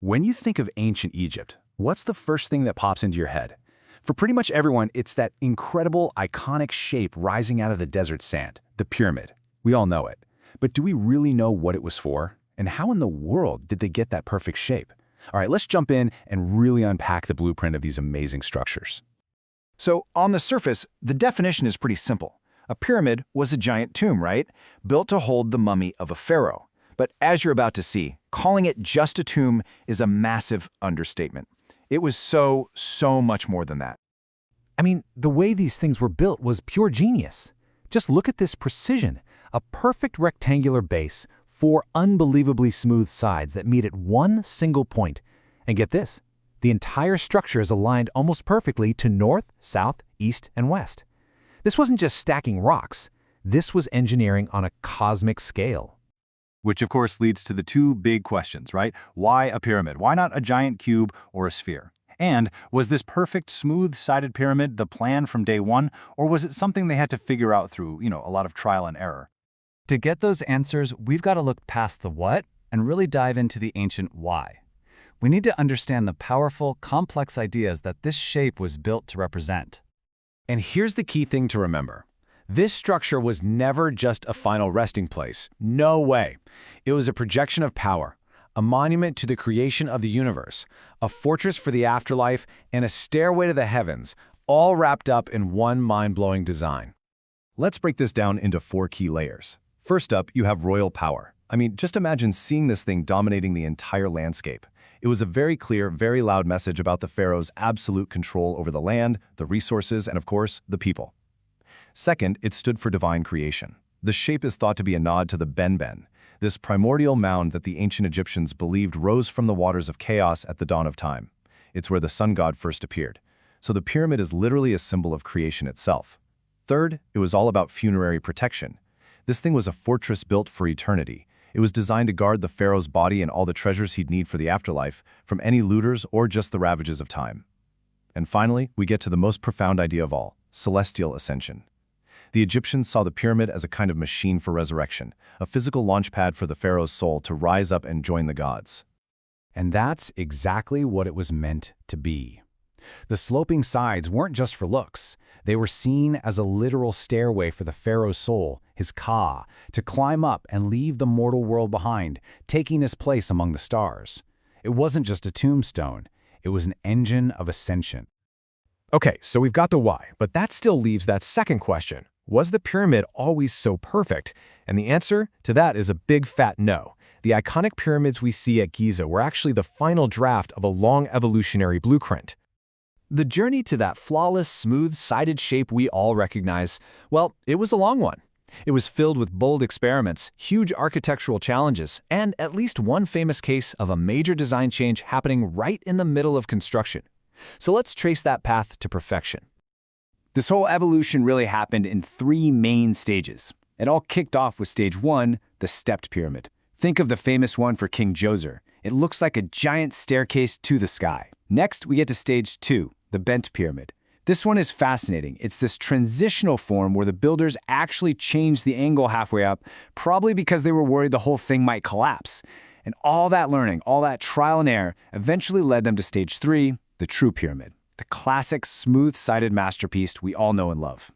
When you think of ancient Egypt, what's the first thing that pops into your head? For pretty much everyone, it's that incredible, iconic shape rising out of the desert sand, the pyramid. We all know it. But do we really know what it was for? And how in the world did they get that perfect shape? All right, let's jump in and really unpack the blueprint of these amazing structures. So, on the surface, the definition is pretty simple. A pyramid was a giant tomb, right? Built to hold the mummy of a pharaoh. But as you're about to see, calling it just a tomb is a massive understatement. It was so much more than that. I mean, the way these things were built was pure genius. Just look at this precision. A perfect rectangular base, 4 unbelievably smooth sides that meet at one single point. And get this, the entire structure is aligned almost perfectly to north, south, east, and west. This wasn't just stacking rocks. This was engineering on a cosmic scale. Which of course leads to the two big questions, right? Why a pyramid? Why not a giant cube or a sphere? And was this perfect, smooth-sided pyramid the plan from day one, or was it something they had to figure out through, a lot of trial and error? To get those answers, we've got to look past the what and really dive into the ancient why. We need to understand the powerful, complex ideas that this shape was built to represent. And here's the key thing to remember. This structure was never just a final resting place. No way. It was a projection of power, a monument to the creation of the universe, a fortress for the afterlife, and a stairway to the heavens, all wrapped up in one mind-blowing design. Let's break this down into 4 key layers. First up, you have royal power. I mean, just imagine seeing this thing dominating the entire landscape. It was a very clear, very loud message about the pharaoh's absolute control over the land, the resources, and of course, the people. Second, it stood for divine creation. The shape is thought to be a nod to the Ben, this primordial mound that the ancient Egyptians believed rose from the waters of chaos at the dawn of time. It's where the sun god first appeared. So the pyramid is literally a symbol of creation itself. Third, it was all about funerary protection. This thing was a fortress built for eternity. It was designed to guard the pharaoh's body and all the treasures he'd need for the afterlife from any looters or just the ravages of time. And finally, we get to the most profound idea of all, celestial ascension. The Egyptians saw the pyramid as a kind of machine for resurrection, a physical launch pad for the pharaoh's soul to rise up and join the gods. And that's exactly what it was meant to be. The sloping sides weren't just for looks. They were seen as a literal stairway for the pharaoh's soul, his Ka, to climb up and leave the mortal world behind, taking his place among the stars. It wasn't just a tombstone. It was an engine of ascension. Okay, so we've got the why, but that still leaves that second question. Was the pyramid always so perfect? And the answer to that is a big fat no. The iconic pyramids we see at Giza were actually the final draft of a long evolutionary blueprint. The journey to that flawless, smooth-sided shape we all recognize, well, it was a long one. It was filled with bold experiments, huge architectural challenges, and at least one famous case of a major design change happening right in the middle of construction. So let's trace that path to perfection. This whole evolution really happened in 3 main stages. It all kicked off with stage 1, the stepped pyramid. Think of the famous one for King Djoser. It looks like a giant staircase to the sky. Next, we get to stage 2, the bent pyramid. This one is fascinating. It's this transitional form where the builders actually changed the angle halfway up, probably because they were worried the whole thing might collapse. And all that learning, all that trial and error, eventually led them to stage 3, the true pyramid. The classic smooth-sided masterpiece we all know and love.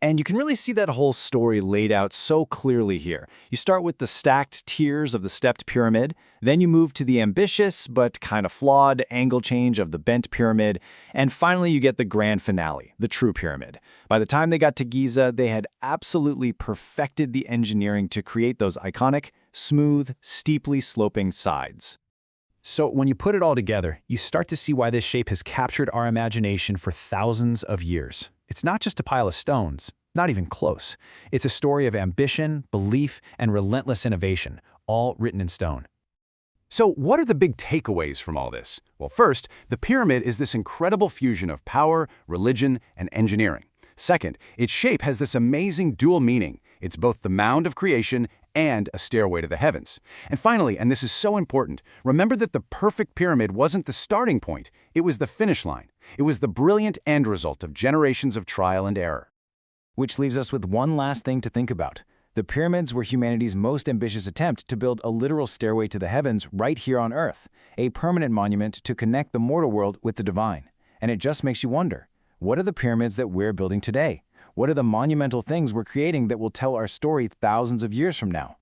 And you can really see that whole story laid out so clearly here. You start with the stacked tiers of the stepped pyramid, then you move to the ambitious but kind of flawed angle change of the bent pyramid, and finally you get the grand finale, the true pyramid. By the time they got to Giza, they had absolutely perfected the engineering to create those iconic, smooth, steeply sloping sides. So when you put it all together, you start to see why this shape has captured our imagination for thousands of years. It's not just a pile of stones, not even close. It's a story of ambition, belief, and relentless innovation, all written in stone. So what are the big takeaways from all this? Well, first, the pyramid is this incredible fusion of power, religion, and engineering. Second, its shape has this amazing dual meaning. It's both the mound of creation and a stairway to the heavens. And finally, and this is so important, remember that the perfect pyramid wasn't the starting point, it was the finish line. It was the brilliant end result of generations of trial and error. Which leaves us with one last thing to think about. The pyramids were humanity's most ambitious attempt to build a literal stairway to the heavens right here on Earth, a permanent monument to connect the mortal world with the divine. And it just makes you wonder, what are the pyramids that we're building today? What are the monumental things we're creating that will tell our story thousands of years from now?